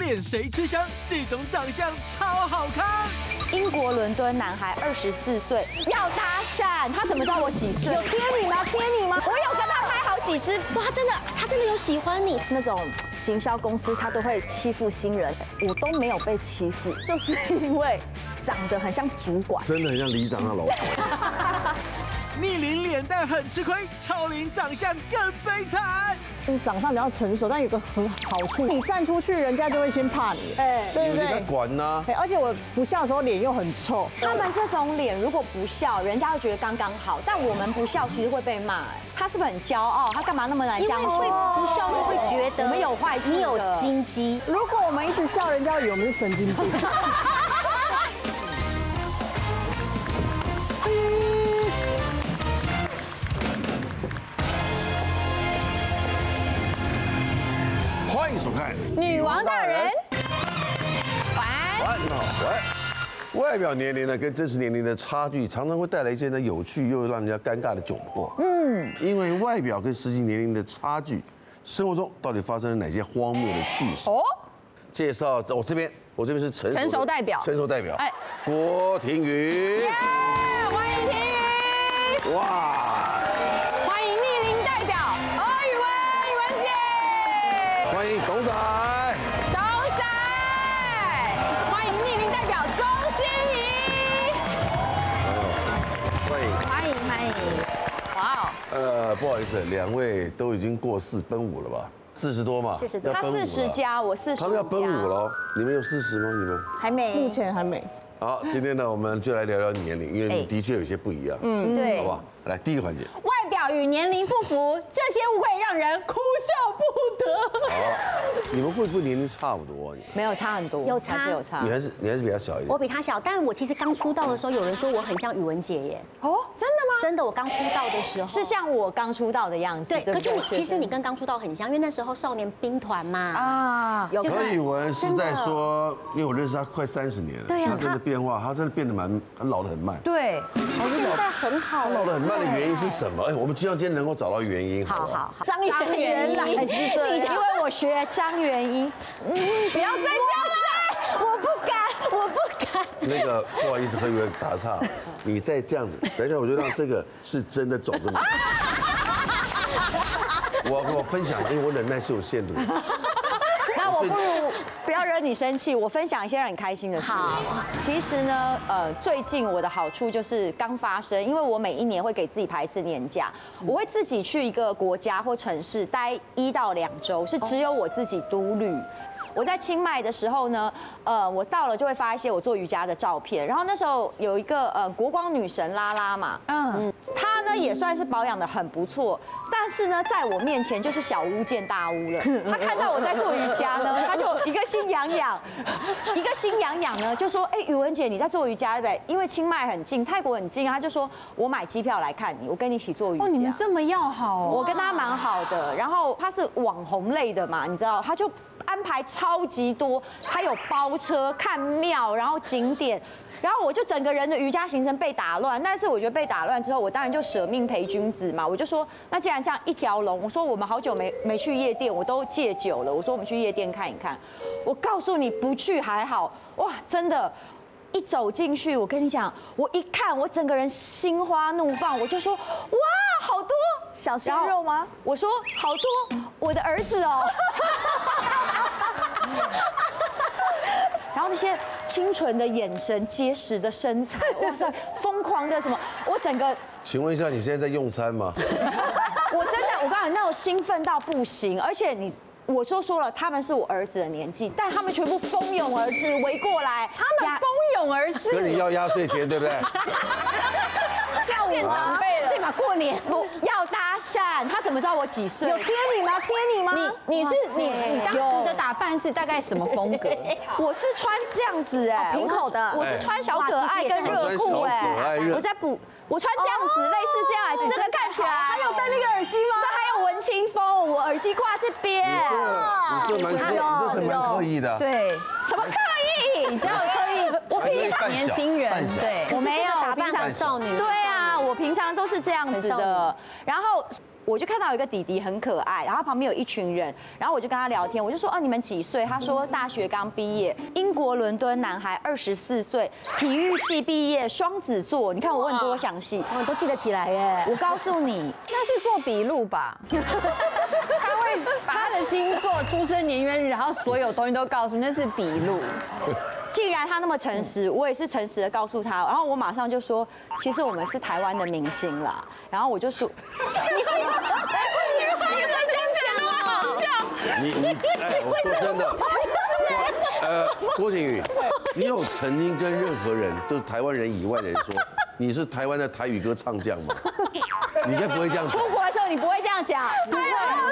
恋谁吃香？这种长相超好看。英国伦敦男孩24岁要搭讪，他怎么知道我几岁？有贴你吗？贴你吗？我有跟他拍好几支。哇，他真的有喜欢你。那种行销公司他都会欺负新人，我都没有被欺负，就是因为长得很像主管，真的很像里长的老婆。逆鳞脸蛋很吃亏，超龄长相更悲惨。你长相比较成熟，但有个很好处，你站出去，人家就会先怕你。哎，对不你在对？管呢？而且我不笑的时候脸又很臭。他们这种脸如果不笑，人家会觉得刚刚好，但我们不笑其实会被骂。他是不是很骄傲？他干嘛那么难相处？不笑就会觉得我们有坏处，你有心机。如果我们一直笑，人家会以为我们是神经病。欢迎收看《女王大人，晚安。你好，外表年龄呢跟真实年龄的差距，常常会带来一些呢有趣又让人家尴尬的窘迫。因为外表跟实际年龄的差距，生活中到底发生了哪些荒谬的趣事？哦，介绍我这边是成熟代表，哎，郭庭宇，欢迎庭宇，哇，欢迎逆龄代表宇文姐，欢迎董仔，欢迎逆龄代表钟欣怡，欢迎，哇哦，不好意思，两位都已经过4奔5了吧？40多嘛40多要奔5了他40加，我45加，他们要奔5了，你们有40吗？你们？还没，目前还没。好，今天呢，我们就来聊聊年龄，因为你的确有些不一样，对好不好？来，第一个环节，外表与年龄不符，这些误会让人哭笑不得。好，你们会不会年龄差不多？没有差很多，有差还是有差你还是比较小一点我。比他小，但我其实刚出道的时候，有人说我很像宇文姐耶。哦，真的吗？真的，我刚出道的时候是像我刚出道的样子，对，不可是其实你跟刚出道很像，因为那时候少年兵团嘛。啊，有何以文是在说，因为我认识他快30年了，对啊他真的变化，他真的变得他老得很慢。对，现在很好他老得很慢的原因是什么？哎，我们希望今天能够找到原因。好不好好，张元来是这样，因为我学张元英，不要再叫我不敢。那个不好意思，何以文打岔，你再这样子，等一下我就让这个是真的走这么。我分享，因为我忍耐是有限度的。那我不如不要惹你生气，我分享一些让你开心的事。好，其实呢，最近我的好处就是刚发生，因为我每一年会给自己排一次年假，我会自己去一个国家或城市待1到2周，是只有我自己独旅。我在清迈的时候呢，我到了就会发一些我做瑜伽的照片。然后那时候有一个国光女神拉拉嘛，她呢也算是保养得很不错，但是呢在我面前就是小巫见大巫了。她看到我在做瑜伽呢，她就一个心痒痒呢，就说：“哎，宇文姐你在做瑜伽对不对？因为清迈很近，泰国很近，她就说我买机票来看你，我跟你一起做瑜伽。”哦，你们这么要好哦。我跟她蛮好的，然后她是网红类的嘛，你知道，她就安排超级多，还有包车、看庙，然后景点，然后我就整个人的瑜伽行程被打乱。但是我觉得被打乱之后，我当然就舍命陪君子嘛，我就说那既然这样一条龙，我说我们好久没去夜店，我都戒酒了，我说我们去夜店看一看。我告诉你不去还好，哇，真的。一走进去，我跟你讲，我一看，我整个人心花怒放，我就说，哇，好多小鲜肉吗？我说好多我的儿子哦。然后那些清纯的眼神、结实的身材，哇塞，疯狂的什么，我整个。请问一下，你现在在用餐吗？我真的，我告诉你，那种兴奋到不行，而且我就说了，他们是我儿子的年纪，但他们全部蜂拥而至，围过来，他们蜂拥而至，跟你要压岁钱，对不对？要见长辈了，对嘛，过年不要搭讪，他怎么知道我几岁？有贴你吗？贴你吗？你当时的打扮是大概什么风格？我是穿这样子哎，平口的，我是穿小可爱跟热裤哎，我穿这样子，类似这样，这个看起来还有戴那个耳机吗？这还有文青风，我耳机挂这边。你这蛮刻意的。对，什么刻意？比较刻意，我平常年轻人，对，我没有打扮很少女。对啊，我平常都是这样子的。然后我就看到有一个弟弟很可爱，然后旁边有一群人，然后我就跟他聊天，我就说你们几岁？他说大学刚毕业，英国伦敦男孩24岁，体育系毕业，双子座。你看我问多详细，我都记得起来耶。我告诉你，那是做笔录吧？他会把他的星座、出生年月日，然后所有东西都告诉你，那是笔录。既然他那么诚实，我也是诚实的告诉他，然后我马上就说，其实我们是台湾的明星啦。然后我就说，我说真的，郭靖宇，你有曾经跟任何人，就是台湾人以外的人说你是台湾的台语歌唱将吗？你应该不会这样讲。出国的时候你不会这样讲，不会。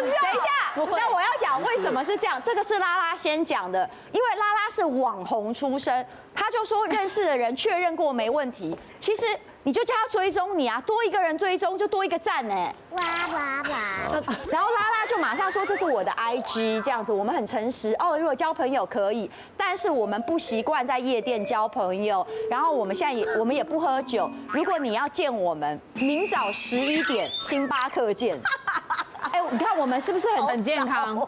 等一下，那我要讲为什么是这样，这个是拉拉先讲的，因为拉拉是网红出身，他就说认识的人确认过没问题，其实你就叫他追踪你啊，多一个人追踪就多一个赞哎。哇哇哇！然后拉拉就马上说这是我的 IG 这样子，我们很诚实哦，如果交朋友可以，但是我们不习惯在夜店交朋友，然后我们现在我们也不喝酒，如果你要见我们，明早11点星巴克见。哎，你看我们是不是很健康？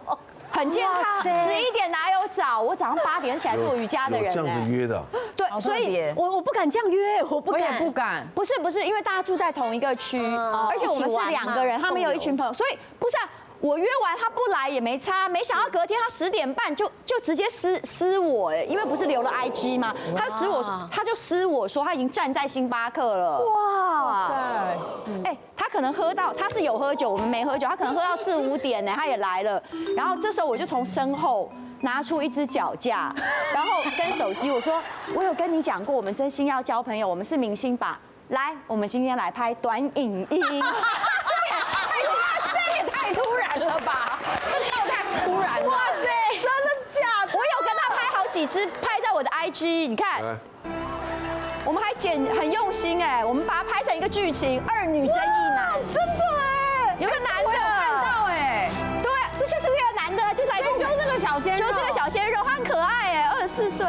很健康，11点哪有早？我早上8点起来做瑜伽的人。这样子约的？对，所以我不敢这样约，我不敢。我也不敢。不是，因为大家住在同一个区，而且我们是2个人，他们有一群朋友，所以不是啊。我约完他不来也没差，没想到隔天他10点半就直接私我哎，因为不是留了 IG 吗？他就私我说他已经站在星巴克了。哇塞！哎，他可能喝到，他是有喝酒，我们没喝酒，他可能喝到4、5点呢，他也来了。然后这时候我就从身后拿出一支脚架，然后跟手机我说，我有跟你讲过，我们真心要交朋友，我们是明星吧？来，我们今天来拍短影音。太突然了吧！这叫太突然了！哇塞，真的假的？我有跟他拍好几支，拍在我的 IG， 你看，我们还很用心哎，我们把它拍成一个剧情，2女争1男，真的哎，有个男的，我有看到哎，对，这就是这个男的，就是这个小鲜肉，就这个小鲜肉，他很可爱哎，24岁。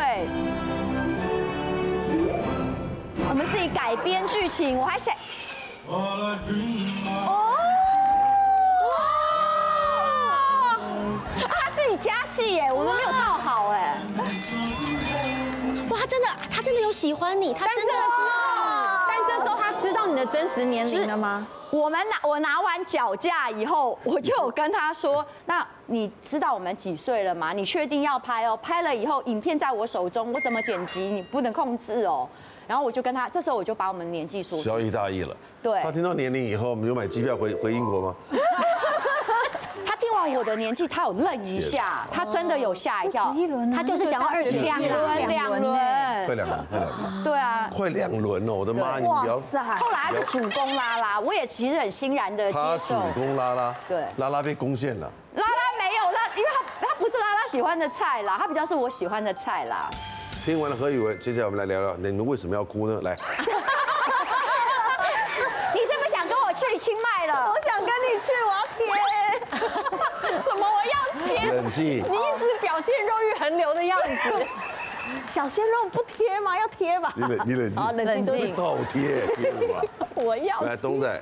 我们自己改编剧情，我还想，他自己加戏耶，我们没有套好哎。哇，他真的有喜欢你，但这时候他知道你的真实年龄了吗？我拿完脚架以后，我就有跟他说，那你知道我们几岁了吗？你确定要拍哦？拍了以后，影片在我手中，我怎么剪辑你不能控制哦。然后我就跟他，这时候我就把我们年纪说。小以大义了。对。他听到年龄以后，我们有买机票回英国吗？他听完我的年纪，他有愣一下，他真的有吓一跳。他就是想要22两轮，快2轮。对啊，快2轮哦！我的妈，你不要。后来他就主攻拉拉，我也其实很欣然的接受。他主攻拉拉，对，拉拉被攻陷了。拉拉没有因为他不是拉拉喜欢的菜啦，他比较是我喜欢的菜啦。听完了何以为，接下来我们来聊聊，你们为什么要哭呢？来。你是不是想跟我去清迈了？我想跟你去，我要贴。什么？我要贴？冷静。你一直表现肉欲横流的样子。小鲜肉不贴吗？要贴吧。你冷静。好，冷静。倒贴了吧？我要。来，东仔。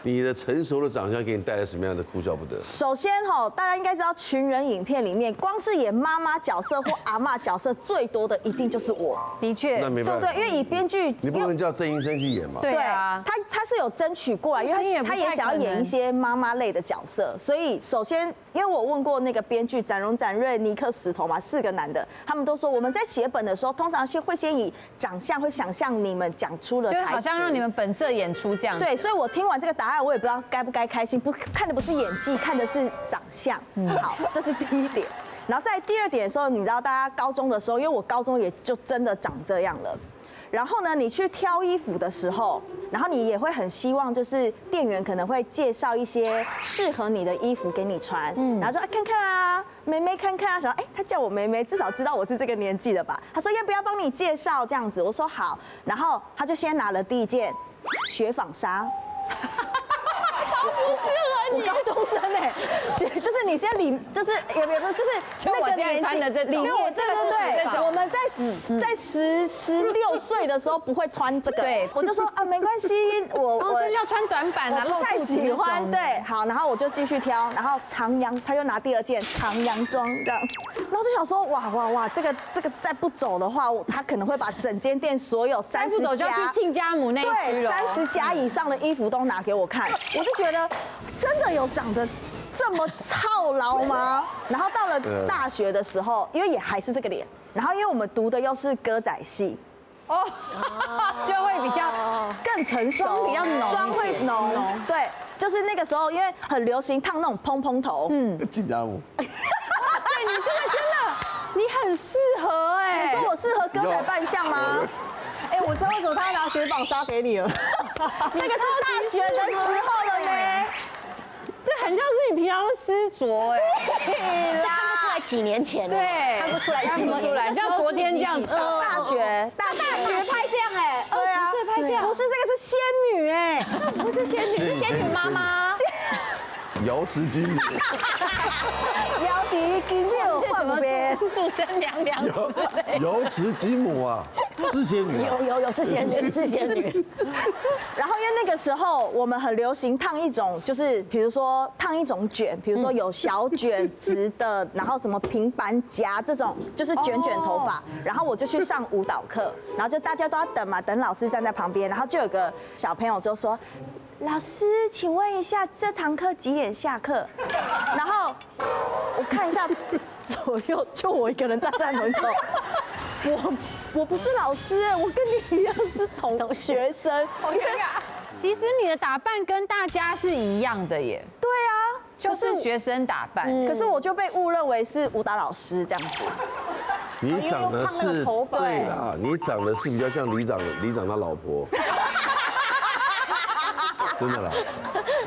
你的成熟的长相给你带来什么样的哭笑不得？首先大家应该知道，群人影片里面，光是演妈妈角色或阿嬷角色最多的一定就是我。的确，那没办法，对不对？因为以编剧，你不能叫郑医生去演嘛。对啊，他是有争取过来，因为他也想要演一些妈妈类的角色，所以首先，因为我问过那个编剧展荣、展瑞、尼克、石头嘛，4个男的，他们都说我们在写本的时候，通常会先以长相会想象你们讲出了台词，就好像让你们本色演出这样。对，所以我听完这个答案，我也不知道该不该开心，看的不是演技，看的是长相。好，这是第1点。然后在第2点的时候，你知道大家高中的时候，因为我高中也就真的长这样了。然后呢，你去挑衣服的时候，然后你也会很希望，就是店员可能会介绍一些适合你的衣服给你穿，然后说看看啊，妹妹看看啊，想他叫我妹妹，至少知道我是这个年纪了吧？他说要不要帮你介绍这样子？我说好，然后他就先拿了第1件雪纺纱。超我高中生哎，就是你现在就是有没有就是那个年纪里面，对，我们在16岁的时候不会穿这个，对，我就说啊没关系，我是要穿短版的，我不太喜欢，对，好，然后我就继续挑，然后长洋，他又拿第2件长洋装这样，然后就想说哇，这个再不走的话，他可能会把整间店所有再不走就要去亲家母那一区了，30家以上的衣服都拿给我看，我就觉得真的有长得这么操劳吗？然后到了大学的时候，因为也还是这个脸，然后因为我们读的又是歌仔戏，哦，就会比较更成熟，妆比较浓，妆会浓，对，就是那个时候因为很流行烫那种蓬蓬头，亲家母。哇塞，你这个真的，你很适合哎。你说我适合歌仔扮相吗？哎，我知道为什么他要拿雪纺纱给你了，那个是大学的时候了呢。这很像是你平常的施着哎，看不出来几年前了，对，看不出来，看不出来，像昨天这样子，大学拍这样哎，20岁拍这样，不是这个是仙女哎，不是仙女，是仙女妈妈，瑶池金母，姚笛金六换边，祝生娘娘之类。瑶池金母啊，是仙女啊。有是仙女，是仙女。然后因为那个时候我们很流行烫一种，就是比如说烫一种卷，比如说有小卷直的，然后什么平板夹这种，就是卷头发。然后我就去上舞蹈课，然后就大家都要等嘛，等老师站在旁边，然后就有个小朋友就说。老师，请问一下，这堂课几点下课？然后我看一下左右，就我一个人站在门口。我不是老师哎，我跟你一样是同学生。好尴尬。其实你的打扮跟大家是一样的耶。对啊，就是学生打扮。可是我就被误认为是舞蹈老师这样子。你长得是对啦，你长得是比较像里长他老婆。真的啦，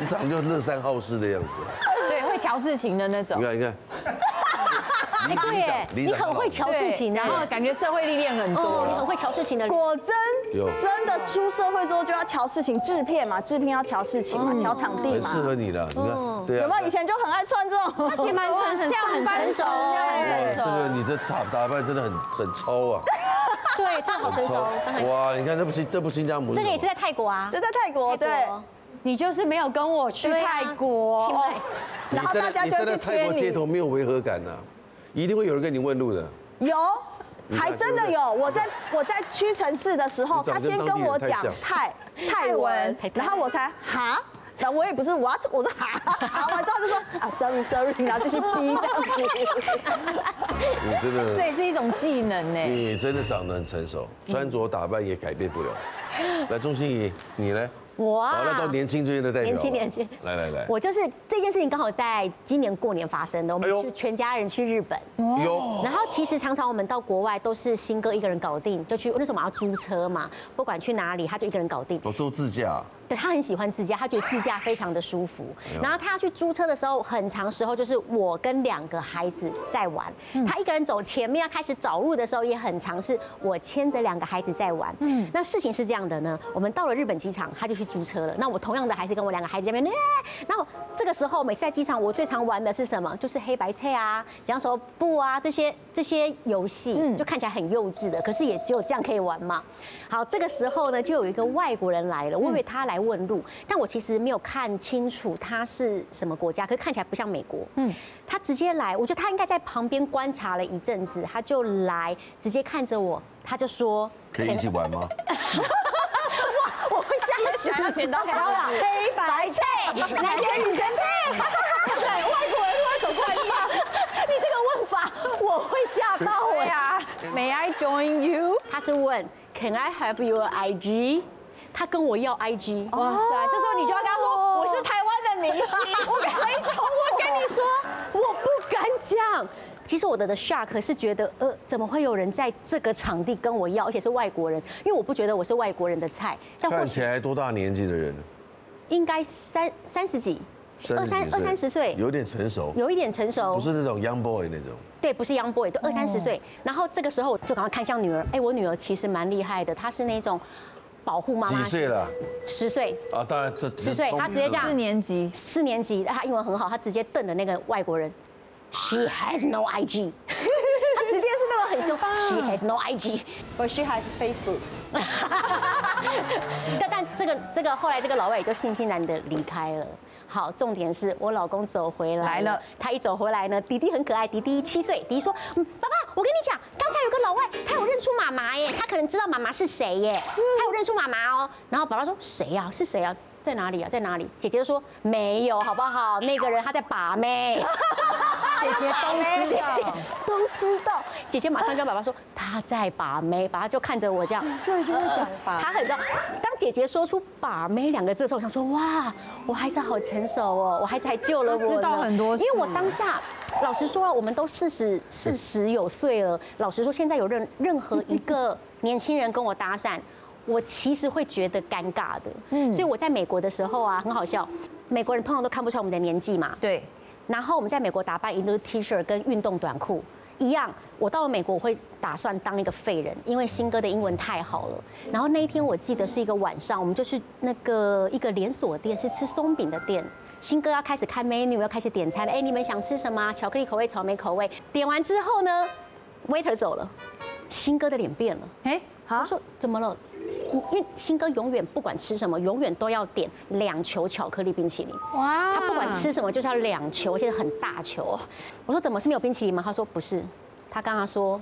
你长得就乐善好施的样子。对，会瞧事情的那种。你看。哎，对耶，你很会瞧事情的，然后感觉社会历练很多，你很会瞧事情的人。果真真的出社会之后就要瞧事情，制片要瞧事情嘛，瞧场地嘛。很适合你的，你看，对啊。有没有以前就很爱穿这种？他其实蛮成，这样很成熟，这样很成熟。这个你的打扮真的很超啊。对，这样好成熟。哇，你看这部亲家母，这个也是在泰国啊，就在泰国，对。你就是没有跟我去泰国，然后大家就你在泰国街头没有违和感呐，一定会有人跟你问路的。有，还真的有。我在屈臣氏的时候，他先跟我讲泰文，然后我才哈。然后我也不是 what， 我说哈，完之后就说啊 sorry， 然后就去逼这样子。你真的，这也是一种技能呢。你真的长得很成熟，穿着打扮也改变不了。来，钟欣怡，你呢？我啊，好，那到年轻这边的代表。年轻。来。我就是这件事情刚好在今年过年发生的，我们是全家人去日本。有。然后其实常常我们到国外都是新哥一个人搞定，就去那时候我们要租车嘛，不管去哪里他就一个人搞定。都自驾。对，他很喜欢自驾，他觉得自驾非常的舒服。然后他要去租车的时候，很长时候就是我跟2个孩子在玩。他一个人走前面要开始找路的时候，也很长是我牵着2个孩子在玩。那事情是这样的呢，我们到了日本机场，他就去租车了。那我同样的还是跟我2个孩子在那边，然后这个时候每次在机场，我最常玩的是什么？就是黑白菜啊、讲手布啊这些游戏，就看起来很幼稚的，可是也只有这样可以玩嘛。好，这个时候呢，就有一个外国人来了，我以为他来问路，但我其实没有看清楚他是什么国家，可是看起来不像美国。他直接来，我觉得他应该在旁边观察了一阵子，他就来直接看着我，他就说：“可以一起玩吗？”哇，我会想要剪刀石头布，黑白菜，男生女生配。对，外国人会走过来吗？你这个问法，我会吓到我呀。May I join you？ 他是问 Can I have your IG？他跟我要 IG， 哇塞！这时候你就要跟他说，我是台湾的明星，我跟你说，我不敢讲。其实我的 shock 是觉得，怎么会有人在这个场地跟我要，而且是外国人？因为我不觉得我是外国人的菜。但看起来多大年纪的人？应该30几，20-30岁，有点成熟，有一点成熟，不是那种 young boy 那种。对，不是 young boy， 都20-30岁。然后这个时候我就赶快看向女儿，我女儿其实蛮厉害的，她是那种。保护妈妈。几岁了？10岁。啊，当然这10岁，他直接这样。4年级，4年级，他英文很好，他直接瞪着那个外国人 ，She has no IG， 他直接是那个很凶 ，She has no IG， or she has Facebook。但这个后来这个老外也就悻悻然的离开了。好，重点是我老公走回来了。他一走回来呢，弟弟很可爱，弟弟7岁，弟弟说，爸爸，我跟你讲，刚才有个老外，他有认出妈妈耶，他可能知道妈妈是谁耶，他有认出妈妈哦。然后爸爸说，谁呀？是谁啊？在哪里啊？在哪里？姐姐就说没有，好不好？那个人他在把妹。姐姐都知道。姐姐马上就跟爸爸说他在把妹，爸爸就看着我这样。10岁就会讲把妹，他很知道。当姐姐说出把妹2个字的时候，我想说哇，我孩子好成熟哦，我孩子还救了我呢。知道很多事。因为我当下，老实说了，我们都40有岁了。老实说，现在有任何一个年轻人跟我搭讪。我其实会觉得尴尬的，所以我在美国的时候啊，很好笑，美国人通常都看不出来我们的年纪嘛，对。然后我们在美国打扮一定都是 T 恤跟运动短裤一样。我到了美国，我会打算当一个废人，因为新哥的英文太好了。然后那一天我记得是一个晚上，我们就去那个一个连锁店，是吃松饼的店。新哥要开始看 menu， 要开始点餐了。哎，你们想吃什么？巧克力口味、草莓口味。点完之后呢 ，waiter 走了，新哥的脸变了。哎，我说怎么了？因为新哥永远不管吃什么，永远都要点2球巧克力冰淇淋。哇！他不管吃什么就是要2球，而且很大球。我说怎么是没有冰淇淋吗？他说不是，他刚刚说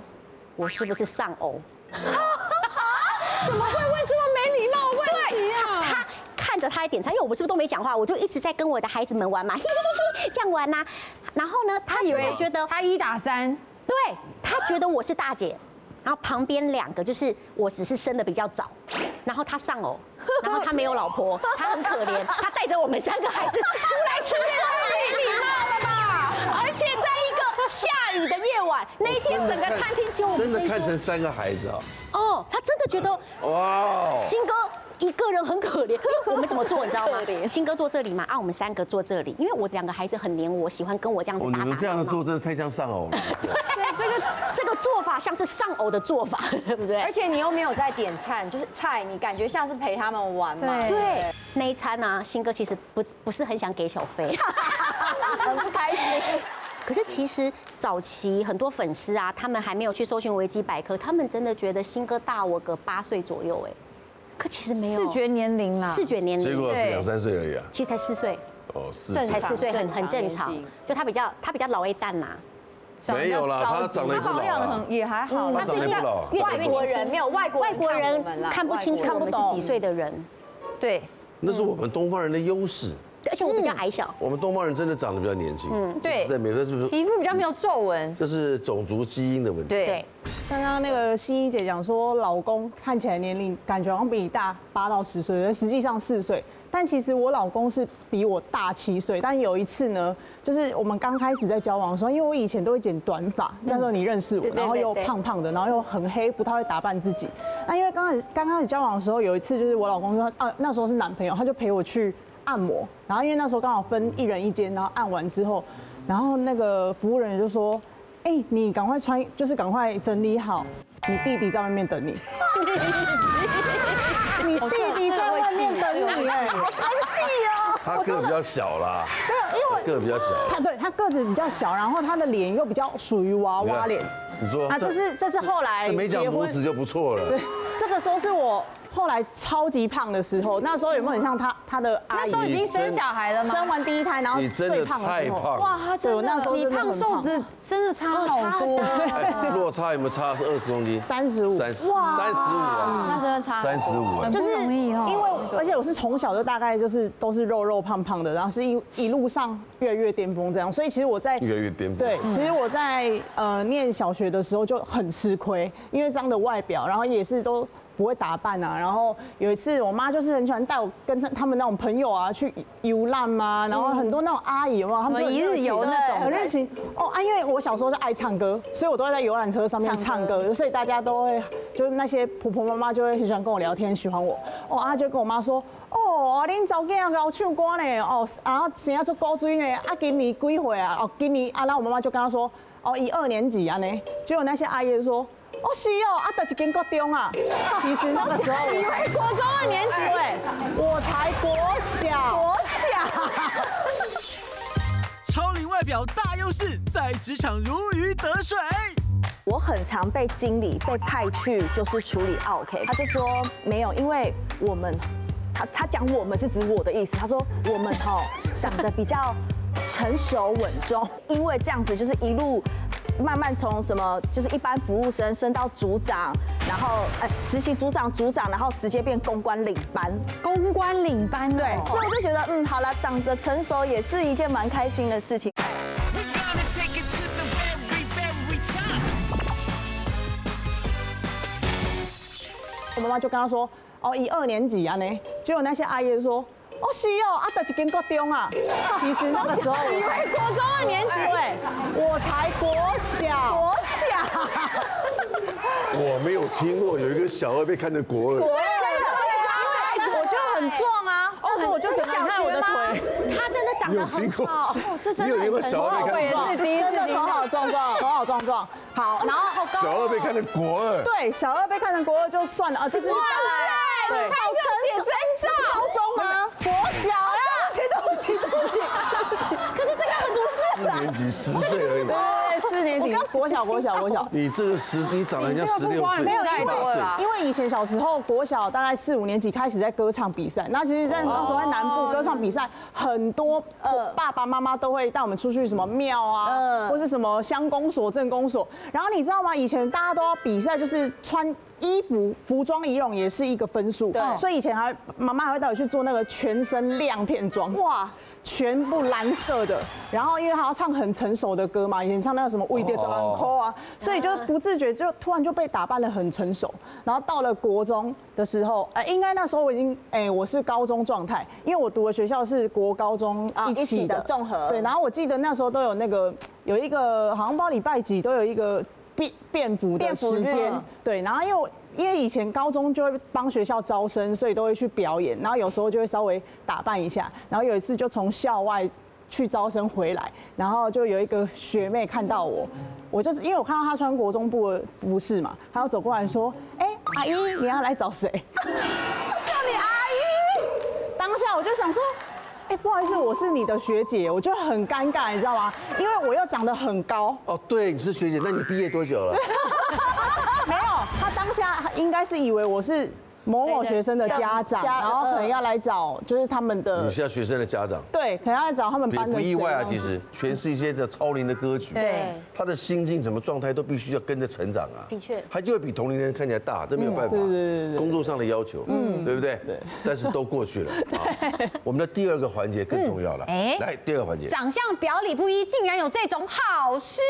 我是不是丧偶？怎么会问这么没礼貌的问题啊？他看着他在点餐，因为我们是不是都没讲话，我就一直在跟我的孩子们玩嘛，嘿嘿嘿这样玩呐。然后呢，他以为觉得他1打3，对他觉得我是大姐。然后旁边2个就是我只是生的比较早，然后他丧偶，然后他没有老婆，他很可怜，他带着我们3个孩子出来吃饭，没礼貌了吧？而且在一个下雨的夜晚，那一天整个餐厅只有我们真的看成3个孩子啊！哦，他真的觉得哇，新哥。一个人很可怜，因为我们怎么做你知道吗？新哥坐这里嘛，我们3个坐这里，因为我2个孩子很黏我，喜欢跟我这样子打打。你们这样的做真的太像丧偶了。对，这个做法像是丧偶的做法，对不对？而且你又没有在点菜，就是菜，你感觉像是陪他们玩嘛。对，那一餐呢，新哥其实不是很想给小费，很不开心。可是其实早期很多粉丝啊，他们还没有去搜寻维基百科，他们真的觉得新哥大我个8岁左右，哎。可其实没有视觉年龄啦，视觉年龄，结果是2、3岁而已啊。其实才4岁，哦，4岁才4岁，很正常。就他比较老 A 蛋呐。没有啦，他长得也不老啊，也还好。他长得不老。外国人没有外国人看不清楚我们是几岁的人。对，那是我们东方人的优势。而且我比较矮小。我们东方人真的长得比较年轻。对，在美国是不是皮肤比较没有皱纹？这是种族基因的问题。对。刚刚那个欣怡姐讲说，老公看起来年龄感觉好像比你大8到10岁，实际上4岁。但其实我老公是比我大7岁。但有一次呢，就是我们刚开始在交往的时候，因为我以前都会剪短发，那时候你认识我，然后又胖胖的，然后又很黑，不太会打扮自己。那因为刚开始交往的时候，有一次就是我老公说，那时候是男朋友，他就陪我去按摩。然后因为那时候刚好分1人1间，然后按完之后，然后那个服务人员就说。哎，你赶快穿，就是赶快整理好，你弟弟在外面等你。你弟弟在外面等你，哎，好生气哦！他个比较小啦，对，因为个比较小。他个子比较小，然后他的脸又比较属于娃娃脸。你说啊，这是后来没讲拇指就不错了。对，这个时候是我。后来超级胖的时候，那时候有没有很像他的阿姨？那时候已经生小孩了吗？生完第1胎，然后最胖的时候。哇，他真的，那时候你胖瘦子真的差好多。落差有没有差2、10公斤？35。哇，35啊，那真的差35，就是因为而且我是从小就大概就是都是肉胖胖的，然后是一路上越来越巅峰这样，所以其实我在越来越巅峰。对，其实我在念小学的时候就很吃亏，因为这样的外表，然后也是都。不会打扮啊，然后有一次我妈就是很喜欢带我跟他们那种朋友啊去游览嘛，然后很多那种阿姨有没有？他们就一日游那种，很热情哦啊！因为我小时候就爱唱歌，所以我都会在游览车上面唱歌，所以大家都会就是那些婆婆妈妈就会很喜欢跟我聊天，喜欢我哦啊，就跟我妈说哦，恁查囝啊唱歌呢哦啊，生啊出高水呢啊，今年几岁啊？哦，今年啊，然后我妈妈就跟她说哦，12年级啊呢，结果那些阿姨就说。哦是哦，啊，到一间国中啊。其实那个时候以为国中2年级，对，我才国小。超龄外表大优势，在职场如鱼得水。我很常被经理被派去就是处理 OK， 他就说没有，因为我们，他讲我们是指我的意思，他说我们长得比较成熟稳重，因为这样子就是一路慢慢从什么就是一般服务生升到组长，然后实习组长，然后直接变公关领班。公关领班哦，对，所以我就觉得好了，长得成熟也是一件蛮开心的事情。我妈妈就跟他说，哦，1、2年级啊呢，结果那些阿姨就说，哦是哦，啊，到一间国中啊。其实那个时候以为国中2年级，对，我才国小。我没有听过有一个小二被看成国二。我就很壮啊，但是我就觉得你看我的腿，他真的长得很好，这真的你有听过很小二被看成我也是第一次听头好壮壮。好，然后小二被看成国二？对，小二被看成国二就算了啊，就是哇塞，对拍个写真照，高中吗？国小啦，对不起。可是这个很不是4年级10岁而已嘛。对，4年级，国小。你这个你长得很像16岁，没有太多18岁。了。因为以前小时候国小大概4、5年级开始在歌唱比赛，那其实那时候在南部歌唱比赛，很多爸爸妈妈都会带我们出去什么庙啊，或是什么乡公所、镇公所。然后你知道吗？以前大家都要比赛，就是穿衣服、服装仪容也是一个分数。对，所以以前妈妈还会带我去做那个全身亮片装。哇！全部蓝色的，然后因为他要唱很成熟的歌嘛，以前唱那个什么《为爹转安扣》啊，所以就不自觉就突然就被打扮得很成熟。然后到了国中的时候，应该那时候我已经我是高中状态，因为我读的学校是国高中一起的综合。对，然后我记得那时候都有有一个好像不知道礼拜几都有一个便服的时间，对，然后因为以前高中就会帮学校招生，所以都会去表演，然后有时候就会稍微打扮一下。然后有一次就从校外去招生回来，然后就有一个学妹看到我就是因为我看到她穿国中部的服饰嘛，她要走过来说：“阿姨，你要来找谁？”叫你阿姨。当下我就想说。不好意思，我是你的学姐，我就很尴尬，你知道吗？因为我又长得很高。哦，对，你是学姐，那你毕业多久了？没有，他当下应该是以为我是某学生的家长，然后可能要来找，就是他们的。你是学生的家长。对，可能要来找他们班的。不意外啊，其实全是一些的超龄的歌曲。对。他的心境什么状态都必须要跟着成长啊。的确。他就会比同龄人看起来大，这没有办法。对。工作上的要求，对不对？对。但是都过去了。我们的第2个环节更重要了。来，第2个环节。长相表里不一，竟然有这种好事。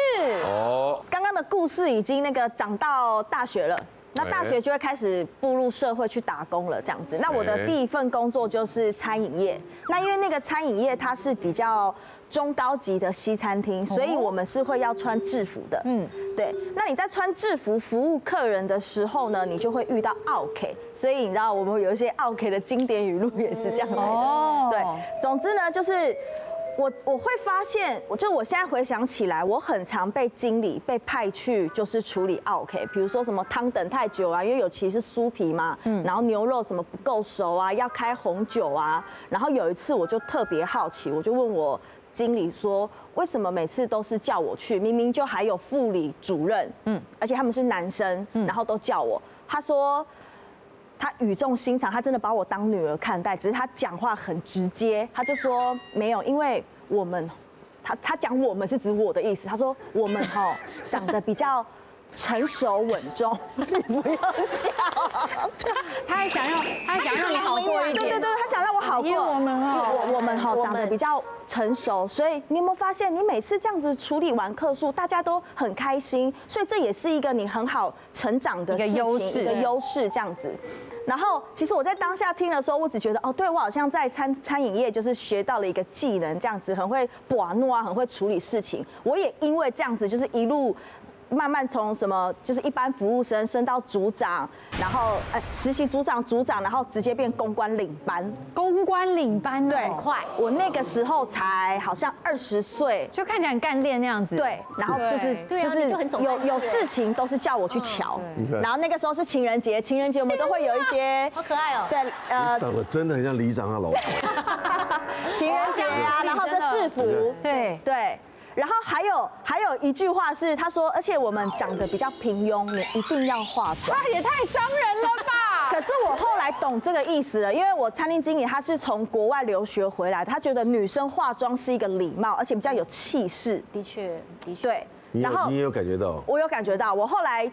哦。刚刚的故事已经长到大学了。那大学就会开始步入社会去打工了，这样子。那我的第1份工作就是餐饮业。那因为那个餐饮业它是比较中高级的西餐厅，所以我们是会要穿制服的。对。那你在穿制服服务客人的时候呢，你就会遇到OK。所以你知道我们有一些OK的经典语录也是这样来的。对。总之呢，就是。我会发现，我现在回想起来，我很常被经理被派去就是处理 OK， 比如说什么汤等太久啊，因为尤其是酥皮嘛，然后牛肉怎么不够熟啊，要开红酒啊，然后有一次我就特别好奇，我就问我经理说，为什么每次都是叫我去，明明就还有副理主任，而且他们是男生，然后都叫我，他说。他语重心长，他真的把我当女儿看待，只是他讲话很直接，他就说没有，因为我们，他讲我们是指我的意思，他说我们长得比较成熟稳重，你不要笑，他还想让你好过一点，对，他想让我好过，因为我们长得比较成熟，所以你有没有发现，你每次这样子处理完客数，大家都很开心，所以这也是一个你很好成长的事情，一个优势这样子。然后，其实我在当下听的时候，我只觉得哦，对我好像在餐饮业就是学到了一个技能，这样子很会把诺啊，很会处理事情。我也因为这样子，就是一路慢慢从什么就是一般服务生升到组长，然后实习组长、然后直接变公关领班。公关领班对，快我那个时候才好像20岁。就看起来很干练那样子。对，然后就是对就是你就很走办事有事情都是叫我去瞧你看，然后那个时候是情人节我们都会有一些好可爱哦。对你长得真的很像里长他老婆。情人节啊，然后这制服，对对。然后还有一句话是他说，而且我们长得比较平庸，你一定要化妆。那也太伤人了吧！可是我后来懂这个意思了，因为我餐厅经理他是从国外留学回来的，他觉得女生化妆是一个礼貌，而且比较有气势。的确。对，你也有感觉到？我有感觉到，我后来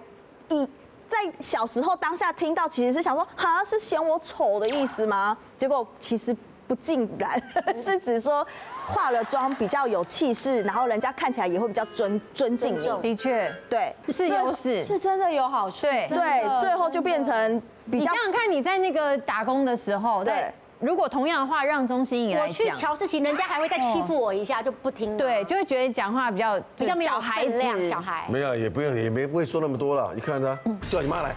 在小时候当下听到，其实是想说，哈，是嫌我丑的意思吗？结果其实不尽然，是指说化了妆比较有气势，然后人家看起来也会比较尊敬你。的确，对，是优势，是真的有好处。对对，最后就变成比较你想想看，你在那个打工的时候，对。如果同样的话让钟欣怡我去来讲，瞧事情，人家还会再欺负我一下，就不听。对，就会觉得讲话比较没有小孩分量，子小孩。没有，也不会说那么多了。一看他，叫你妈来。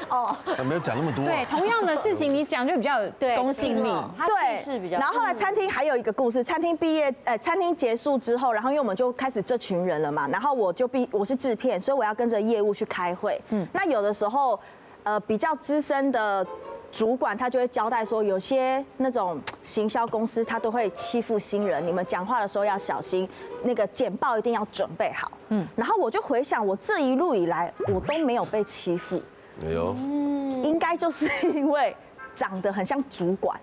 哦，没有讲那么多。对，同样的事情你讲就比较有公信力。他气势比较。然后后来餐厅还有一个故事，餐厅结束之后，然后因为我们就开始这群人了嘛，然后我是制片，所以我要跟着业务去开会。那有的时候，比较资深的主管他就会交代说，有些那种行销公司他都会欺负新人，你们讲话的时候要小心，那个简报一定要准备好。然后我就回想，我这一路以来我都没有被欺负。哎呦，应该就是因为长得很像主管，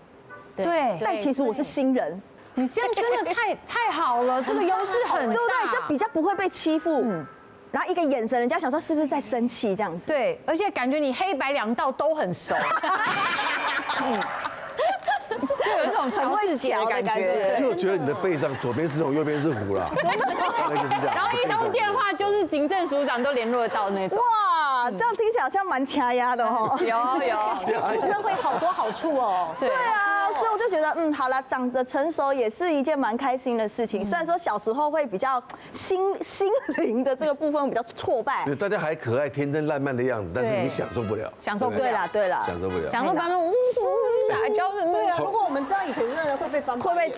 对，但其实我是新人，你这样真的太好了，这个优势很大，对不对？就比较不会被欺负。然后一个眼神，人家想说是不是在生气这样子？对，而且感觉你黑白两道都很熟，就有一种乔氏姐的感觉，就觉得你的背上左边是龙，右边是虎啦，大概就是这样。然后一通电话就是警政署长都联络得到那种。哇，这样听起来好像蛮掐压的哦。有，出社会好多好处哦。对啊，所以我就觉得，好了，长得成熟也是一件蛮开心的事情。虽然说小时候会比较心灵的这个部分比较挫败，大家还可爱、天真、烂漫的样子，但是你享受不了，享受不了，对啦，享受不了，享受不了那种撒娇的对啊，如果我们知道以前真的会被翻，会被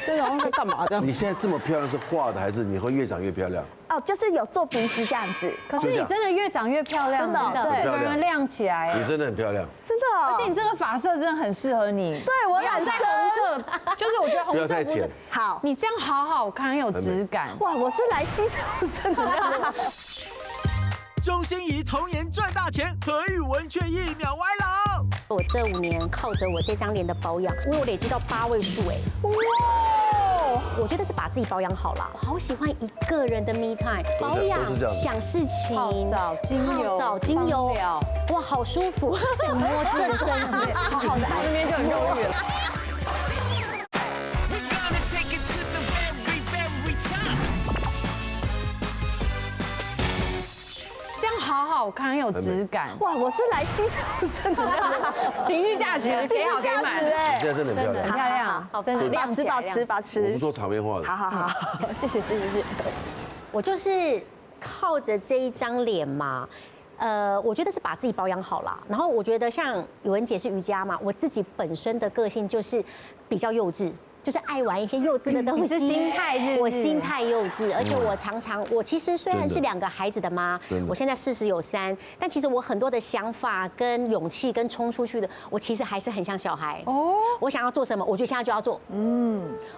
对啊，会干嘛这样？你现在这么漂亮是画的，还是你会越长越漂亮？哦，就是有做鼻子这样子。可是你真的越长越漂亮，真的，对，整个人亮起来。你真的很漂亮，真的。而且你这个发色真的很适合你。对，我染在红色，就是我觉得红色不是好，你这样好好看，很有质感。哇，我是来吸收正能量的。钟欣怡童颜赚大钱，何宇文却一秒歪楼。我这5年靠着我这张脸的保养，我有累积到8位数哎。哇！我觉得是把自己保养好了。我好喜欢一个人的 me time， 保养、想事情、泡澡、精油，哇，好舒服，摸自己的身体，好好的，那边就很肉欲了。好好看，很有质感。哇，我是来吸收正能量的，情绪价值给好给满。你现在真的很漂亮，很漂亮，真的亮起来。把持。我不说场面话的。好，谢谢。我就是靠着这一张脸嘛，我觉得是把自己保养好了。然后我觉得像宇文姐是瑜伽嘛，我自己本身的个性就是比较幼稚。就是爱玩一些幼稚的东西，你是心态是？我心态幼稚，而且我其实虽然是2个孩子的妈，我现在40有3，但其实我很多的想法跟勇气跟冲出去的，我其实还是很像小孩。哦，我想要做什么，我就现在就要做。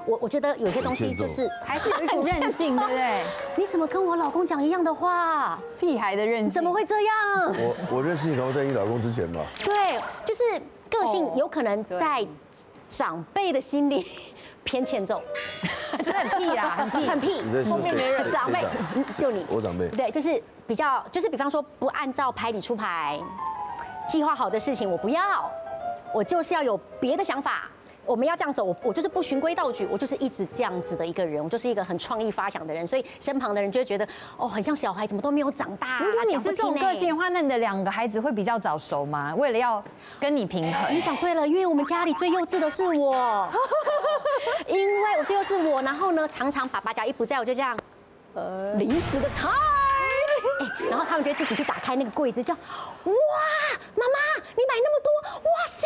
我觉得有些东西就是还是有一股任性，对不对？你怎么跟我老公讲一样的话？屁孩的任性，怎么会这样？我认识你，可能在你老公之前吧。对，就是个性有可能在长辈的心里。偏欠揍，真的很屁啦，很屁。后面没人长辈，就你，我长辈。对，就是比方说不按照牌理出牌，计划好的事情我不要，我就是要有别的想法。我们要这样走，我就是不循规蹈矩，我就是一直这样子的一个人，我就是一个很创意发想的人，所以身旁的人就会觉得，哦，很像小孩，怎么都没有长大。如果你是这种个性的话，那你的2个孩子会比较早熟吗？为了要跟你平衡。你讲对了，因为我们家里最幼稚的是我，因为我就是我，然后呢，常常爸爸只要一不在，我就这样。零食的台。然后他们就自己去打开那个柜子，就哇，妈妈你买那么多，哇塞！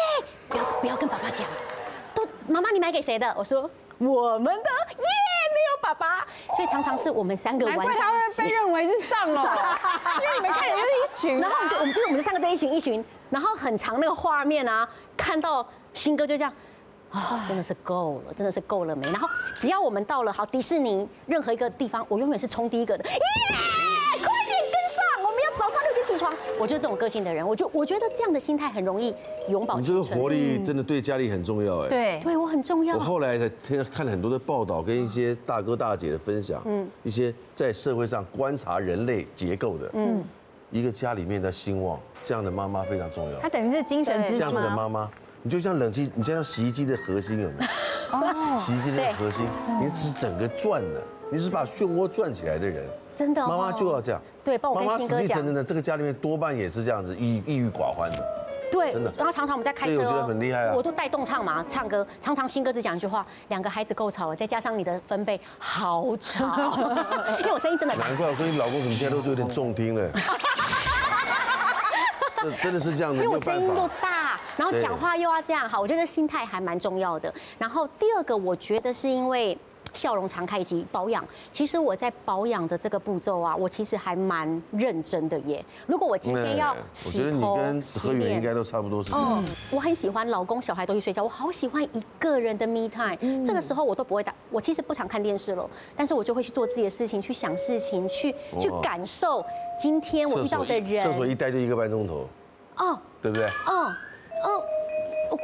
不要跟爸爸讲，都妈妈你买给谁的？我说我们的，耶，没有爸爸，所以常常是我们3个玩在一起。难怪他会被认为是丧偶，因为你们看起来就是一群。然后我们就3个队一群，然后很长那个画面啊，看到新哥就这样。啊，真的是够了，真的是够了没？然后只要我们到了好迪士尼任何一个地方，我永远是冲第一个的，耶！快点跟上，我们要早上6点起床。我就是这种个性的人，我觉得这样的心态很容易永葆你这个活力真的对家里很重要哎。对我很重要。我后来才看了很多的报道，跟一些大哥大姐的分享，一些在社会上观察人类结构的，一个家里面的兴旺，这样的妈妈非常重要。她等于是精神支柱。这样子的妈妈。你就像冷气，你就像洗衣机的核心有没有？洗衣机的核心，你是整个转的，你是把漩涡转起来的人。真的，妈妈就要这样。对，帮我跟新哥讲。妈妈死气沉沉的，这个家里面多半也是这样子，抑郁寡欢的。对，真的。然后常常我们在开车，所以我觉得很厉害啊。我都带动唱嘛，唱歌。常常新哥只讲一句话：2个孩子够吵了，再加上你的分贝好吵。因为我声音真的。难怪我说你老公怎么现在都有点重听了。真的是这样子，因为我声音又大，然后讲话又要这样，好，我觉得心态还蛮重要的。然后第2个，我觉得是因为笑容常开以及保养。其实我在保养的这个步骤啊，我其实还蛮认真的耶。如果我今天要洗头、我觉得你跟何源应该都差不多是。我很喜欢老公、小孩都去睡觉，我好喜欢一个人的 me time。这个时候我都不会打，我其实不常看电视了，但是我就会去做自己的事情，去想事情，去感受今天我遇到的人。厕所一待就1个半钟头。哦，对不对？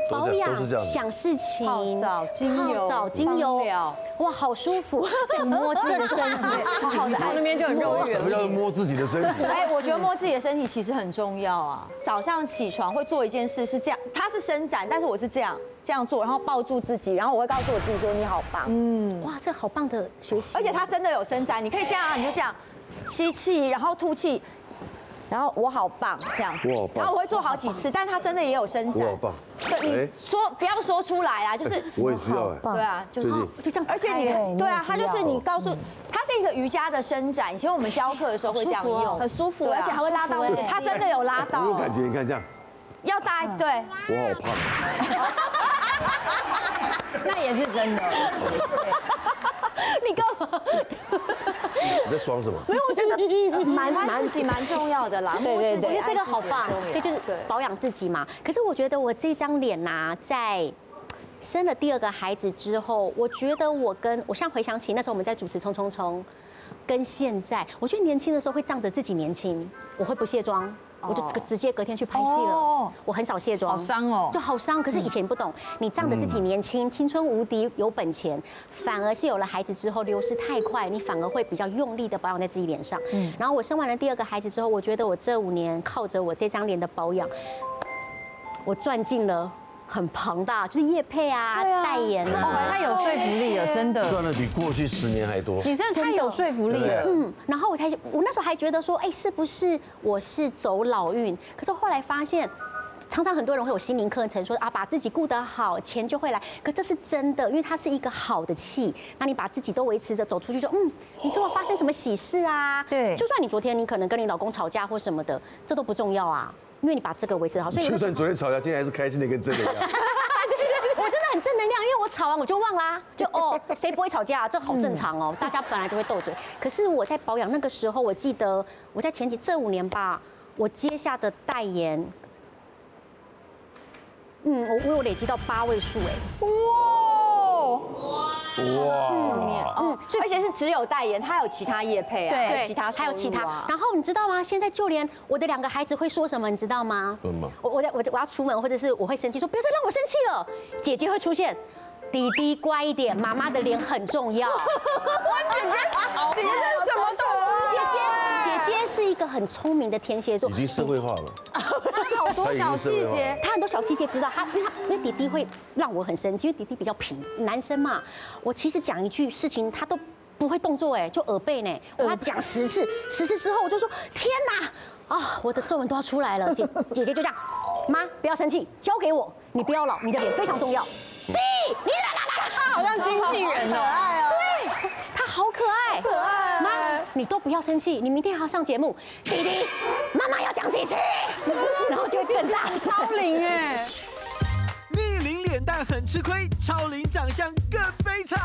保养、想事情、泡澡、精油，哇，好舒服！摸自己的身体，好好的爱那边就很肉欲。什么叫摸自己的身体？哎，我觉得摸自己的身体其实很重要啊。早上起床会做一件事是这样，它是伸展，但是我是这样做，然后抱住自己，然后我会告诉我自己说你好棒。哇，这好棒的学习。而且它真的有伸展，你可以这样，你就这样吸气，然后吐气。然后我好棒这样子，然后我会做好几次，但是它真的也有伸展。我好棒。对，你说不要说出来啦，就是我也需要哎。对啊，就是就这样。而且你对啊，它就是你告诉，它是一个瑜伽的伸展。以前我们教课的时候会这样用，很舒服，而且还会拉到，它真的有拉到。我有感觉，你看这样。要大对。我好胖。那也是真的。你干嘛？你在爽什么？没有，我觉得自己蛮重要的啦。对，我觉得这个好棒，所以就是保养自己嘛。可是我觉得我这张脸呐，在生了第2个孩子之后，我觉得我现在回想起那时候我们在主持《冲冲冲》，跟现在，我觉得年轻的时候会仗着自己年轻，我会不卸妆。我就直接隔天去拍戏了，我很少卸妆，好伤哦，就好伤。可是以前不懂，你仗着自己年轻、青春无敌、有本钱，反而是有了孩子之后流失太快，你反而会比较用力的保养在自己脸上。然后我生完了第2个孩子之后，我觉得我这5年靠着我这张脸的保养，我赚进了很庞大，就是业配啊、代言啊，他有说服力了，真的赚的比过去10年还多。你真的太有说服力了。然后我那时候还觉得说，哎，是不是我是走老运？可是后来发现。常常很多人会有心灵课程说啊，把自己顾得好，钱就会来。可这是真的，因为它是一个好的气。那你把自己都维持着，走出去就你说发生什么喜事啊？对，就算你昨天你可能跟你老公吵架或什么的，这都不重要啊，因为你把这个维持好。所以就算昨天吵架，今天还是开心的跟真的一样。对，我真的很正能量，因为我吵完我就忘啦，就谁不会吵架？这好正常哦，大家本来就会斗嘴。可是我在保养那个时候，我记得我在前期这5年吧，我接下的代言。我有累积到8位数哎！哇！而且是只有代言，他有其他业配啊，对，其他还有其他。然后你知道吗？现在就连我的2个孩子会说什么，你知道吗？什么？我要出门，或者是我会生气，说不要再让我生气了。姐姐会出现，弟弟乖一点，妈妈的脸很重要。姐姐这是什么动物？姐姐是一个很聪明的天蝎座，已经社会化了。好多小细节，他很多小细节知道。因为弟弟会让我很生气，因为弟弟比较皮，男生嘛。我其实讲一句事情，他都不会动作，哎，就耳背呢。我要讲10次，10次之后我就说天哪，啊，我的皱纹都要出来了。姐姐就这样，妈不要生气，交给我，你不要老，你的脸非常重要。弟，你啦，他好像经纪人哦，对，他好可爱，妈，你都不要生气，你明天还要上节目，弟弟，妈妈要讲几次，然后就会更大声。超龄哎，逆龄脸蛋很吃亏，超龄长相更悲惨。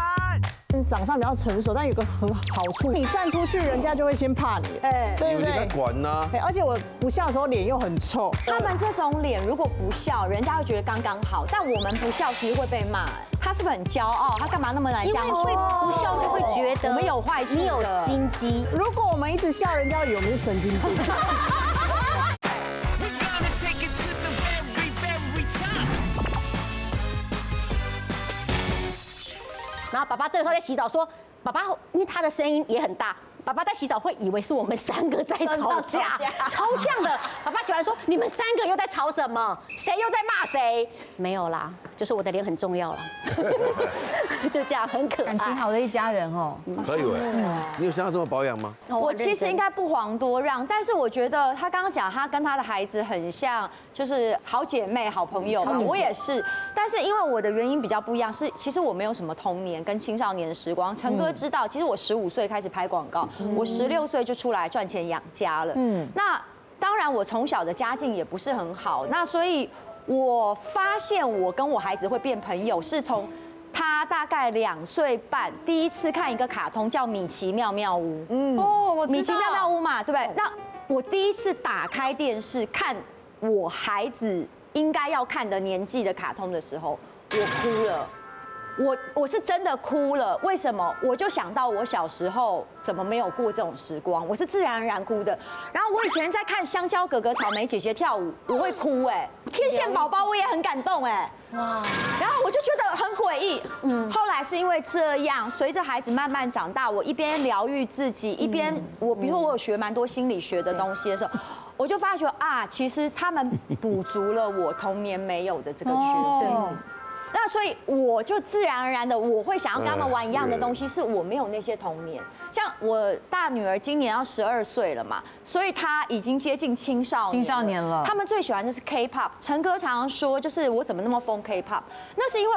长相比较成熟，但有个很好处，你站出去，人家就会先怕你，对不因为你在对？管呐。而且我不笑的时候脸又很臭，他们这种脸如果不笑，人家会觉得刚刚好，但我们不笑其实会被骂。他是不是很骄傲？他干嘛那么难相处？因为会不笑就会觉得我们有坏处的，你有心机。如果我们一直笑，人家以为我们是神经病。然后爸爸这个时候在洗澡，说：“爸爸，因为他的声音也很大，爸爸在洗澡会以为是我们3个在吵架，超像的。爸爸喜欢说：你们3个又在吵什么？谁又在骂谁？没有啦，就是我的脸很重要啦。就这样，很可爱。感情好的一家人哦。可以你有像他这么保养吗？我其实应该不遑多让，但是我觉得他刚刚讲他跟他的孩子很像，就是好姐妹、好朋友嘛。我也是，但是因为我的原因比较不一样，是其实我没有什么童年跟青少年的时光。陈哥知道，其实我15岁开始拍广告，我16岁就出来赚钱养家了。那当然我从小的家境也不是很好，那所以我发现我跟我孩子会变朋友是从。他大概2岁半，第一次看一个卡通叫《米奇妙妙屋》。哦，我知道米奇妙妙屋嘛，对不对？那我第一次打开电视看我孩子应该要看的年纪的卡通的时候，我哭了。我是真的哭了，为什么？我就想到我小时候怎么没有过这种时光，我是自然而然哭的。然后我以前在看香蕉哥哥、草莓姐姐跳舞，我会哭哎，天线宝宝我也很感动哎，哇！然后我就觉得很诡异，后来是因为这样，随着孩子慢慢长大，我一边疗愈自己，一边比如说我有学蛮多心理学的东西的时候。我就发觉啊，其实他们补足了我童年没有的这个缺点。那所以我就自然而然的，我会想要跟他们玩一样的东西，是我没有那些童年。像我大女儿今年要12岁了嘛，所以她已经接近青少年了。他们最喜欢的是 K-pop， 陈哥常常说，就是我怎么那么疯 K-pop？ 那是因为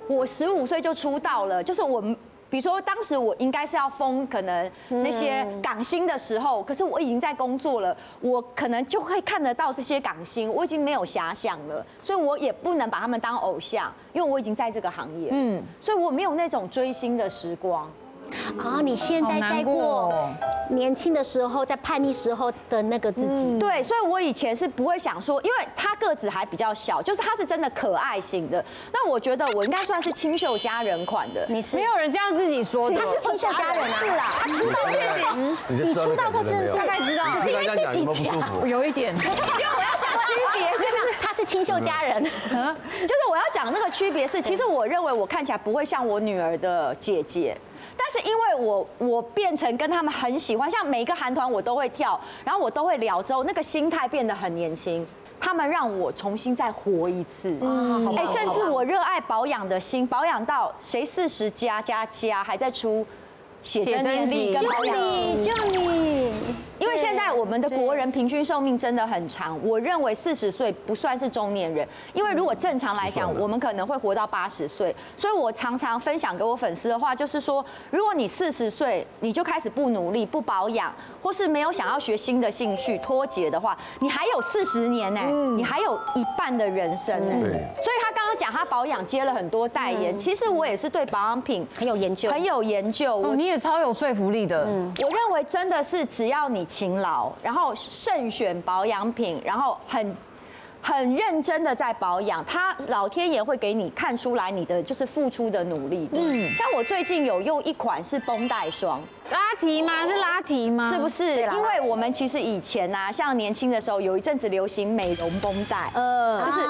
我15岁就出道了，就是我们。比如说，当时我应该是要封可能那些港星的时候，可是我已经在工作了，我可能就会看得到这些港星，我已经没有遐想了，所以我也不能把他们当偶像，因为我已经在这个行业，所以我没有那种追星的时光。啊，你现在在过年轻的时候，在叛逆时候的那个自己。对，所以我以前是不会想说，因为他个子还比较小，就是他是真的可爱型的。那我觉得我应该算是清秀佳人款的。你是没有人这样自己说的。他是清秀佳人啊，是啊，他出道你出道时候真的是大概知道，可是因为自己讲，有一点。因为我要讲区别，就是他是清秀佳人，就是我要讲那个区别是，其实我认为我看起来不会像我女儿的姐姐。但是因为我变成跟他们很喜欢，像每一个韩团我都会跳，然后我都会聊之后，那个心态变得很年轻。他们让我重新再活一次，甚至我热爱保养的心，保养到谁40加还在出写真年历跟保养书，就你。因为现在我们的国人平均寿命真的很长，我认为40岁不算是中年人，因为如果正常来讲，我们可能会活到80岁。所以我常常分享给我粉丝的话，就是说，如果你40岁你就开始不努力、不保养，或是没有想要学新的兴趣、脱节的话，你还有40年呢，你还有一半的人生呢。所以他刚刚讲他保养接了很多代言，其实我也是对保养品很有研究，你也超有说服力的。我认为真的是只要你勤劳，然后慎选保养品，然后很认真的在保养，他老天爷会给你看出来你的就是付出的努力。像我最近有用一款是绷带霜。拉提吗？是拉提吗？是不是？因为我们其实以前啊，像年轻的时候，有一阵子流行美容绷带，就是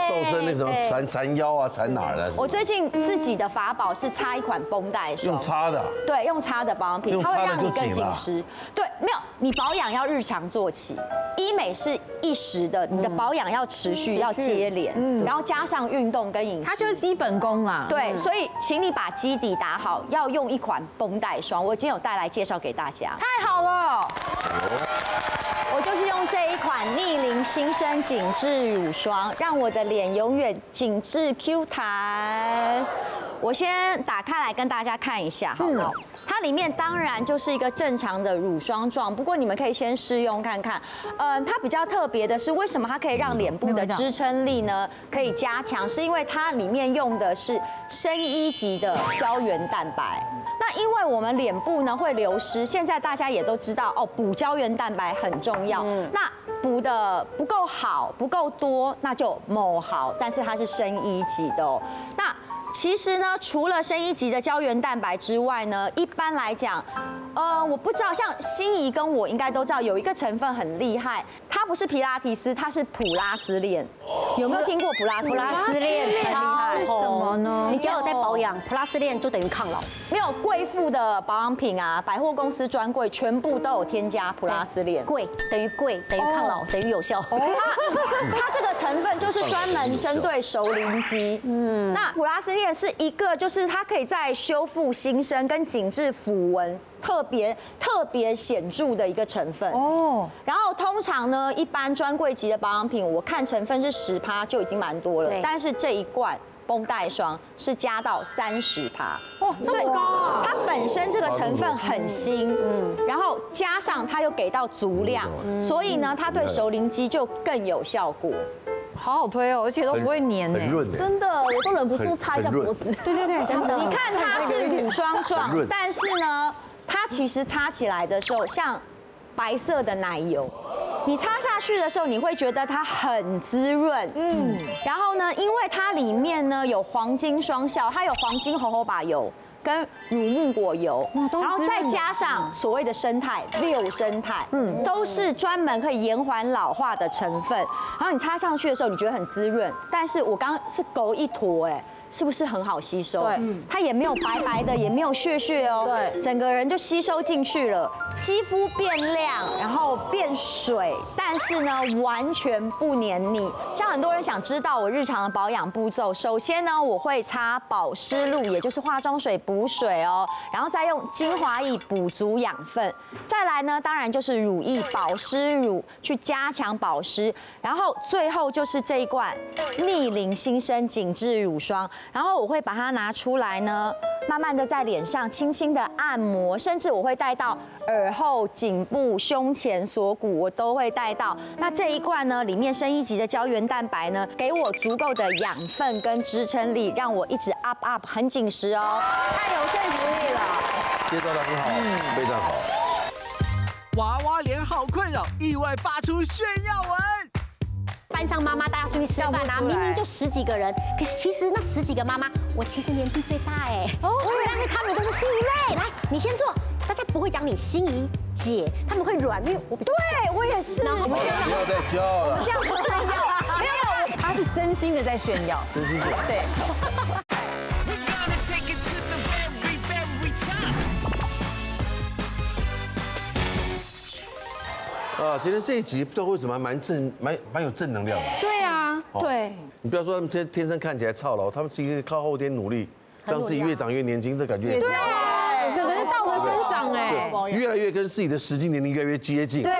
瘦身那种缠腰啊，缠哪儿的？我最近自己的法宝是擦一款绷带霜，用擦的。对，用擦的保养品，它会让你更紧实。对，没有，你保养要日常做起，医美是一时的，你的保养要持续，要接连，然后加上运动跟饮食，它就是基本功啦。对，所以请你把基底打好，要用一款绷带霜，我今天有带来介绍给大家。太好了，我就是用这一款逆龄新生紧致乳霜，让我的脸永远紧致 Q 弹。我先打开来跟大家看一下，好不好？它里面当然就是一个正常的乳霜状，不过你们可以先试用看看。它比较特别的是，为什么它可以让脸部的支撑力呢可以加强？是因为它里面用的是深1级的胶原蛋白。那因为我们脸部呢会流失，现在大家也都知道哦，补胶原蛋白很重要。那补的不够好，不够多，那就某好，但是它是深1级的哦。那其实呢，除了深1级的胶原蛋白之外呢，一般来讲，我不知道，像心仪跟我应该都知道，有一个成分很厉害，它不是皮拉提斯，它是普拉斯链。有没有听过普拉斯链？普拉斯链很厉害，是什么呢？你只要有在保养，普拉斯链就等于抗老。没有贵妇的保养品啊，百货公司专柜全部都有添加普拉斯链。贵等于贵等于抗老等于有效。它这个成分就是专门针对熟龄肌。那普拉斯链是一个，就是它可以在修复新生跟紧致抚纹特别显著的一个成分哦。然后通常呢，一般专柜级的保养品，我看成分是10%就已经蛮多了，但是这一罐绷带霜是加到30%，哇，这么高啊！它本身这个成分很新，然后加上它又给到足量，所以呢，它对熟龄肌就更有效果。好好推哦，而且都不会黏很润的，真的，我都忍不住擦一下脖子。对，真的。你看它是乳霜状，但是呢，它其实擦起来的时候像白色的奶油。你擦下去的时候，你会觉得它很滋润，然后呢，因为它里面呢有黄金双效，它有黄金猴把油跟乳木果油，然后再加上所谓的生态6生态，都是专门可以延缓老化的成分。然后你擦上去的时候，你觉得很滋润，但是我刚刚是勾一坨，哎。是不是很好吸收？对，它也没有白白的，也没有屑屑哦，对，整个人就吸收进去了，肌肤变亮，然后变水，但是呢，完全不黏腻。像很多人想知道我日常的保养步骤，首先呢，我会擦保湿露，也就是化妆水补水哦，然后再用精华液补足养分，再来呢，当然就是乳液保湿乳去加强保湿，然后最后就是这一罐逆龄新生紧致乳霜。然后我会把它拿出来呢，慢慢的在脸上轻轻的按摩，甚至我会带到耳后、颈部、胸前、锁骨，我都会带到。那这一罐呢，里面深1级的胶原蛋白呢，给我足够的养分跟支撑力，让我一直 up 很紧实哦，太有说服力了。介绍得很好，非常好。娃娃脸好困扰，意外发出炫耀文。班上妈妈大家出去吃饭啊，明明就10几个人，可是其实那10几个妈妈，我其实年纪最大哎。哦，但是他们都是心仪妹，来你先坐，大家不会讲你心仪姐，他们会软，因为我对我也是。不要再骄傲了，这样不炫耀，没有，他是真心的在炫耀，真心的。对。今天这一集不知道为什么蛮有正能量的。对啊，对。你不要说他们天生看起来操劳，他们其实靠后天努力，让自己越长越年轻，这感觉也是。对，整个是倒着生长哎，越来越跟自己的实际年龄越来越接近。对，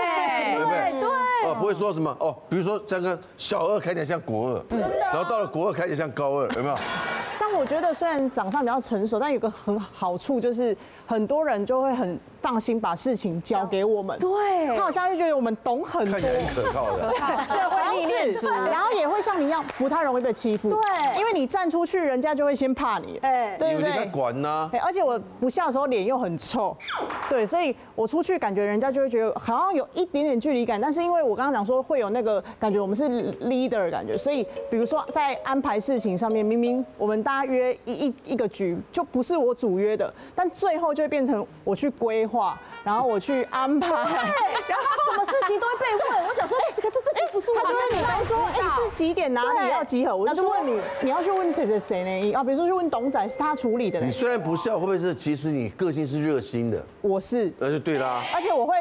对不对？哦，不会说什么哦，比如说像个小2看起来像国2，然后到了国2看起来像高2，有没有？但我觉得虽然长相比较成熟，但有个很好处就是很多人就会很放心把事情交给我们。对，他好像就觉得我们懂很多，看起来很可靠的。社会历练足，然后也会像你一样不太容易被欺负。对，因为你站出去，人家就会先怕你。哎，对不对？有人在管呐。而且我不笑的时候脸又很臭，对，所以我出去感觉人家就会觉得好像有一点点距离感。但是因为我刚刚讲说会有那个感觉，我们是 leader 的感觉，所以比如说在安排事情上面，明明我们大家约一个局就不是我主约的，但最后就会变成我去规划，然后我去安排，然后什么事情都会被问。我想说，这不是我。他就问你来说，是几点哪里要集合？我就问你要去问谁呢？啊，比如说去问董仔，是他处理的。你虽然不笑，会不会是其实你个性是热心的？我是，那就对啦。而且我会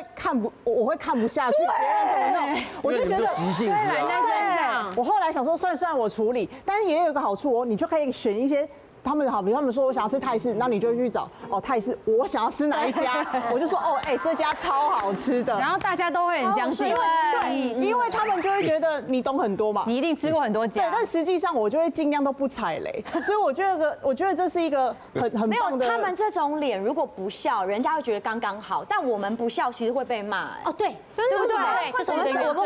看不下去别人怎么弄，我就觉得急性子。在身上。我后来想说，算我处理，但是也有一个好处哦，你就可以选一些他们好，比如他们说我想要吃泰式，那你就去找哦泰式，我想要吃哪一家，我就说哦，这家超好吃的。然后大家都会很相信，对，因为他们就会觉得你懂很多嘛，你一定吃过很多对，家。但实际上我就会尽量都不踩雷，所以我觉得这是一个很没有棒的。他们这种脸，如果不笑，人家会觉得刚刚好，但我们不笑，其实会被骂。哦，对，对不对？这是我们的原罪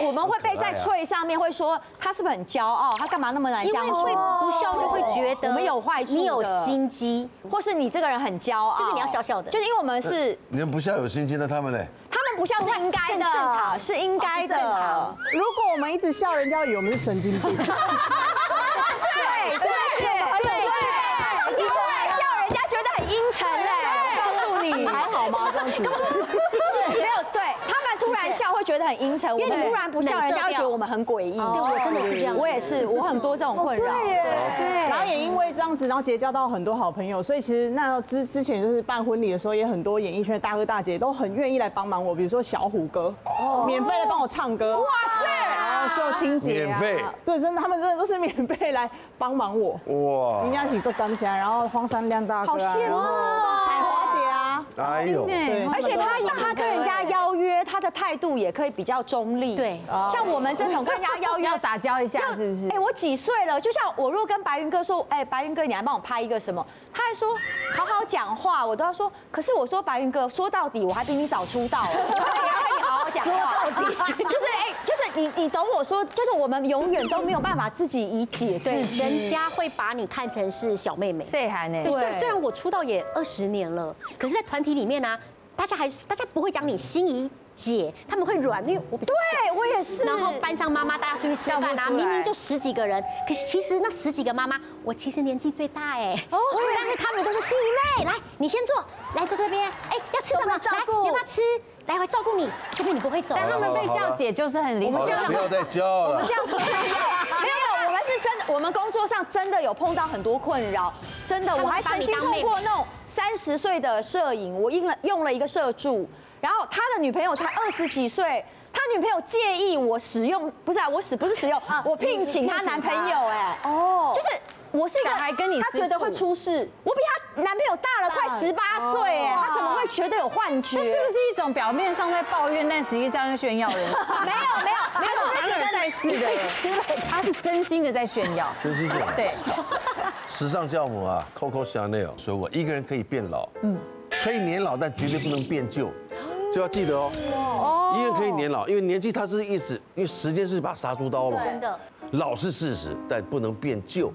我们会被在脆上面会说他是不是很骄傲？他干嘛那么难相处？因为不笑就会觉得我们有坏处的，你有心机，或是你这个人很骄傲，就是你要笑笑的，就是因为我们是你们不笑有心机的，他们嘞？他们不笑是应该的，正常是应该的。如果我们一直笑，人家以为我们是神经病。对，是不是？对，你就爱笑，人家觉得很阴沉嘞。告诉你，还好吗？这样子。没有，对他们突然笑会觉得很阴沉，我们突然不笑，人家会觉得我们很诡异。对，我真的是这样，我也是，我很多这种困扰。对，然后也因为这样子，然后结交到很多好朋友，所以其实那之前就是办婚礼的时候，也很多演艺圈的大哥大姐都很愿意来帮忙我，比如说小虎哥，免费来帮我唱歌，哇塞，然后秀清姐免费，对，真的他们真的都是免费来帮忙我。哇，金佳琪做钢琴，然后荒山亮大哥，好羡慕哦彩华姐啊，哎呦，对，而且他跟人家邀约，他的态度也可以比较中立。对，像我们这种跟人家邀约要撒娇一下，是不是？我几岁了？就像我如果跟白云哥说，白云哥，你来帮我拍一个什么？他还说好好讲话，我都要说。可是我说白云哥，说到底我还比你早出道，我就要跟你好好讲话。说到底，就是你懂我说，就是我们永远都没有办法自己以解自居。人家会把你看成是小妹妹。岁寒呢？对，虽然我出道也20年了，可是，在团体里面呢，大家不会讲你心仪姐，他们会软，因为我比较对我也是。然后班上妈妈大家出去吃饭啊，明明就10几个人，可是其实那10几个妈妈，我其实年纪最大哎。哦。但是他们都说心仪妹，来你先坐，来坐这边，要吃什么？来，要不要吃？来，我照顾你，这边你不会走。但他们被叫姐就是很理所当然。不要再叫了。我们这样说没有，我们是真的，我们工作上真的有碰到很多困扰，真的，我还曾经碰过那种30岁的摄影，我用了一个摄助。然后他的女朋友才20几岁，他女朋友介意我使用，不是使用，我聘请她男朋友，就是我是一个，还跟你他觉得会出事，我比他男朋友大了快18岁，他怎么会觉得有幻觉？这是不是一种表面上在抱怨，但实际上在炫耀人？没有，凡尔赛式的，他是真心的在炫耀，真心这样。对，时尚教母啊 ，Coco Chanel 说过，一个人可以变老，可以年老，但绝对不能变旧。就要记得哦，一个人可以年老，因为年纪它是一直，因为时间是一把杀猪刀嘛。真的，老是事实，但不能变旧。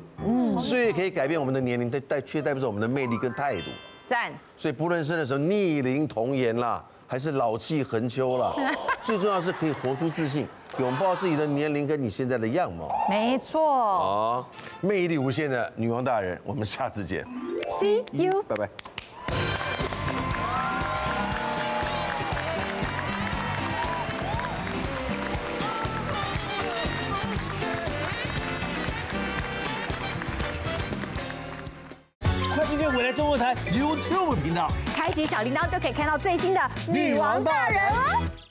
岁月可以改变我们的年龄，却代表着我们的魅力跟态度。赞。所以不论是那时候逆龄童颜啦，还是老气横秋啦，最重要是可以活出自信，拥抱自己的年龄跟你现在的样貌。没错。好，魅力无限的女王大人，我们下次见。 See you。拜拜。快订阅未来中文台 YouTube 频道，开启小铃铛就可以看到最新的女王大人哦。